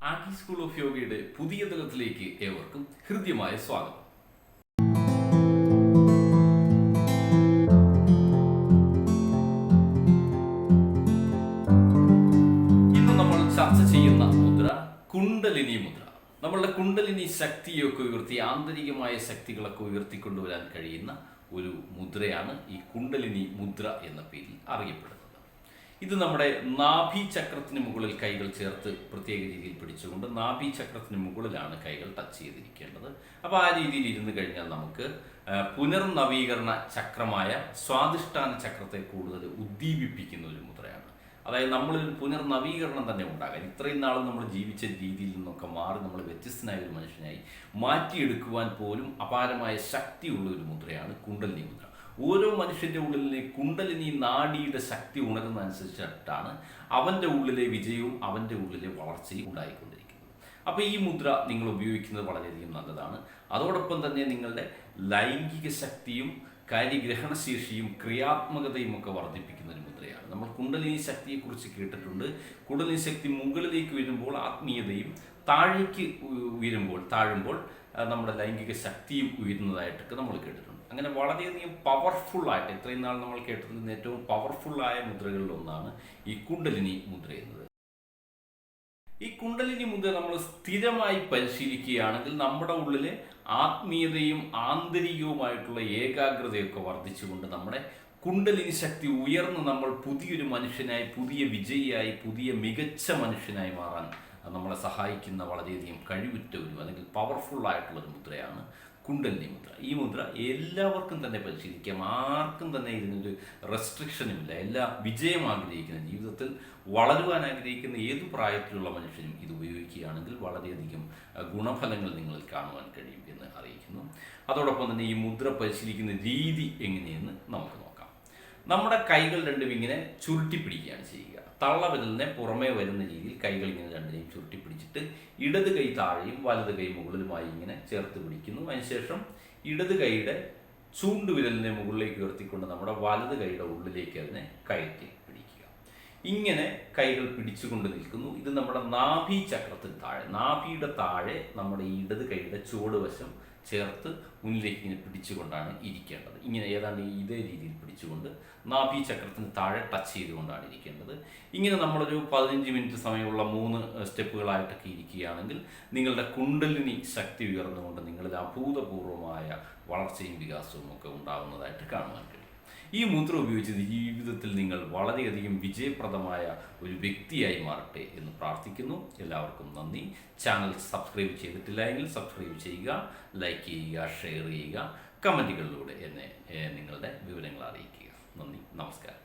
ആക്കി school of യോഗയുടെ പുതിയ തലത്തിലേക്ക് ഏവർക്കും ഹൃദ്യമായ സ്വാഗതം. ഇന്ന് നമ്മൾ ചർച്ച ചെയ്യുന്ന മുദ്ര കുണ്ടലിനി മുദ്ര. നമ്മളുടെ കുണ്ടലിനി ശക്തിയൊക്കെ ഉയർത്തി ആന്തരികമായ ശക്തികളൊക്കെ ഉയർത്തിക്കൊണ്ടുവരാൻ കഴിയുന്ന ഒരു മുദ്രയാണ് ഈ കുണ്ടലിനി മുദ്ര എന്ന പേരിൽ അറിയപ്പെടുന്നത്. ഇത് നമ്മുടെ നാഭി ചക്രത്തിന് മുകളിൽ കൈകൾ ചേർത്ത് പ്രത്യേക രീതിയിൽ പിടിച്ചുകൊണ്ട് നാഭി ചക്രത്തിന് മുകളിലാണ് കൈകൾ ടച്ച് ചെയ്തിരിക്കേണ്ടത്. അപ്പോൾ ആ രീതിയിൽ ഇരുന്ന് കഴിഞ്ഞാൽ നമുക്ക് പുനർനവീകരണ ചക്രമായ സ്വാധിഷ്ഠാന ചക്രത്തെ കൂടുതൽ ഉദ്ദീപിപ്പിക്കുന്ന ഒരു മുദ്രയാണ്. അതായത് നമ്മളിൽ പുനർനവീകരണം തന്നെ ഉണ്ടാകാൻ, ഇത്രയും നാളും നമ്മൾ ജീവിച്ച രീതിയിൽ നിന്നൊക്കെ മാറി നമ്മൾ വ്യത്യസ്തനായ ഒരു മനുഷ്യനായി മാറ്റിയെടുക്കുവാൻ പോലും അപാരമായ ശക്തിയുള്ള ഒരു മുദ്രയാണ് കുണ്ടലിനി മുദ്ര. ഓരോ മനുഷ്യൻ്റെ ഉള്ളിലെ കുണ്ടലിനി നാഡിയുടെ ശക്തി ഉണരുന്നതനുസരിച്ചിട്ടാണ് അവൻ്റെ ഉള്ളിലെ വിജയവും അവൻ്റെ ഉള്ളിലെ വളർച്ചയും ഉണ്ടായിക്കൊണ്ടിരിക്കുന്നത്. അപ്പോൾ ഈ മുദ്ര നിങ്ങൾ ഉപയോഗിക്കുന്നത് വളരെയധികം നല്ലതാണ്. അതോടൊപ്പം തന്നെ നിങ്ങളുടെ ലൈംഗിക ശക്തിയും കാര്യഗ്രഹണശേഷിയും ക്രിയാത്മകതയും ഒക്കെ വർദ്ധിപ്പിക്കുന്ന ഒരു മുദ്രയാണ്. നമ്മൾ കുണ്ടലിനി ശക്തിയെക്കുറിച്ച് കേട്ടിട്ടുണ്ട്. കുണ്ടലിനി ശക്തി മുകളിലേക്ക് വരുമ്പോൾ ആത്മീയതയും താഴേക്ക് താഴുമ്പോൾ നമ്മുടെ ലൈംഗിക ശക്തിയും ഉയരുന്നതായിട്ടൊക്കെ നമ്മൾ കേട്ടിട്ടുണ്ട്. അങ്ങനെ വളരെയധികം പവർഫുള്ളായിട്ട് ഇത്രയും നാൾ നമ്മൾ കേട്ടതിൽ നിന്ന് ഏറ്റവും പവർഫുള്ളായ മുദ്രകളിൽ ഒന്നാണ് ഈ കുണ്ടലിനി മുദ്ര എന്നത്. ഈ കുണ്ടലിനി മുദ്ര നമ്മൾ സ്ഥിരമായി പരിശീലിക്കുകയാണെങ്കിൽ നമ്മുടെ ഉള്ളിലെ ആത്മീയതയും ആന്തരികവുമായിട്ടുള്ള ഏകാഗ്രതയൊക്കെ വർദ്ധിച്ചുകൊണ്ട് നമ്മുടെ കുണ്ടലിനി ശക്തി ഉയർന്ന് നമ്മൾ പുതിയൊരു മനുഷ്യനായി, പുതിയ വിജയിയായി, പുതിയ മികച്ച മനുഷ്യനായി മാറാൻ നമ്മളെ സഹായിക്കുന്ന വളരെയധികം കഴിവുറ്റ ഒരു അല്ലെങ്കിൽ പവർഫുള്ളായിട്ടുള്ളൊരു മുദ്രയാണ് കുണ്ടലിനി മുദ്ര. ഈ മുദ്ര എല്ലാവർക്കും തന്നെ പരിശീലിക്കാം. ആർക്കും തന്നെ ഇതിനൊരു റെസ്ട്രിക്ഷനുമില്ല. എല്ലാ വിജയം ആഗ്രഹിക്കുന്ന, ജീവിതത്തിൽ വളരുവാൻ ആഗ്രഹിക്കുന്ന ഏതു പ്രായത്തിലുള്ള മനുഷ്യനും ഇത് ഉപയോഗിക്കുകയാണെങ്കിൽ വളരെയധികം ഗുണഫലങ്ങൾ നിങ്ങളിൽ കാണുവാൻ കഴിയും എന്ന് അറിയിക്കുന്നു. അതോടൊപ്പം തന്നെ ഈ മുദ്ര പരിശീലിക്കുന്ന രീതി എങ്ങനെയെന്ന് നമുക്ക് നോക്കാം. നമ്മുടെ കൈകൾ രണ്ടും ഇങ്ങനെ ചുരുട്ടിപ്പിടിക്കുകയാണ് ചെയ്യുക. തള്ളവിരലിനെ പുറമേ വരുന്ന രീതിയിൽ കൈകൾ ഇങ്ങനെ രണ്ടിനെയും ചുരുട്ടിപ്പിടിച്ചിട്ട് ഇടത് കൈ താഴെയും വലത് കൈ മുകളിലുമായി ഇങ്ങനെ ചേർത്ത് പിടിക്കുന്നു. അതിനുശേഷം ഇടത് കൈയുടെ ചൂണ്ടുവിരലിനെ മുകളിലേക്ക് ഉയർത്തിക്കൊണ്ട് നമ്മുടെ വലത് കൈയുടെ ഉള്ളിലേക്ക് അതിനെ കയറ്റി പിടിക്കുക. ഇങ്ങനെ കൈകൾ പിടിച്ചുകൊണ്ട് നിൽക്കുന്നു. ഇത് നമ്മുടെ നാഭി ചക്രത്തിന് താഴെ, നാഭിയുടെ താഴെ നമ്മുടെ ഇടത് കൈയുടെ ചുവടുവശം ചേർത്ത് മുന്നിലേക്ക് ഇങ്ങനെ പിടിച്ചുകൊണ്ടാണ് ഇരിക്കേണ്ടത്. ഇങ്ങനെ ഏതാണ്ട് ഇതേ രീതിയിൽ പിടിച്ചുകൊണ്ട് നാഭി ചക്രത്തിന് താഴെ ടച്ച് ചെയ്തുകൊണ്ടാണ് ഇരിക്കേണ്ടത്. ഇങ്ങനെ നമ്മളൊരു 15 മിനിറ്റ് സമയമുള്ള 3 സ്റ്റെപ്പുകളായിട്ടൊക്കെ ഇരിക്കുകയാണെങ്കിൽ നിങ്ങളുടെ കുണ്ടലിനി ശക്തി ഉയർന്നുകൊണ്ട് നിങ്ങളിൽ അഭൂതപൂർവമായ വളർച്ചയും വികാസവും ഒക്കെ ഉണ്ടാകുന്നതായിട്ട് കാണുവാൻ കഴിയും. ഈ മുദ്ര ഉപയോഗിച്ച് ജീവിതത്തിൽ നിങ്ങൾ വളരെയധികം വിജയപ്രദമായ ഒരു വ്യക്തിയായി മാറട്ടെ എന്ന് പ്രാർത്ഥിക്കുന്നു. എല്ലാവർക്കും നന്ദി. ചാനൽ സബ്സ്ക്രൈബ് ചെയ്തിട്ടില്ല എങ്കിൽ സബ്സ്ക്രൈബ് ചെയ്യുക, ലൈക്ക് ചെയ്യുക, ഷെയർ ചെയ്യുക, കമൻറ്റുകളിലൂടെ എന്നെ നിങ്ങളുടെ വിവരങ്ങൾ അറിയിക്കുക. നന്ദി, നമസ്കാരം.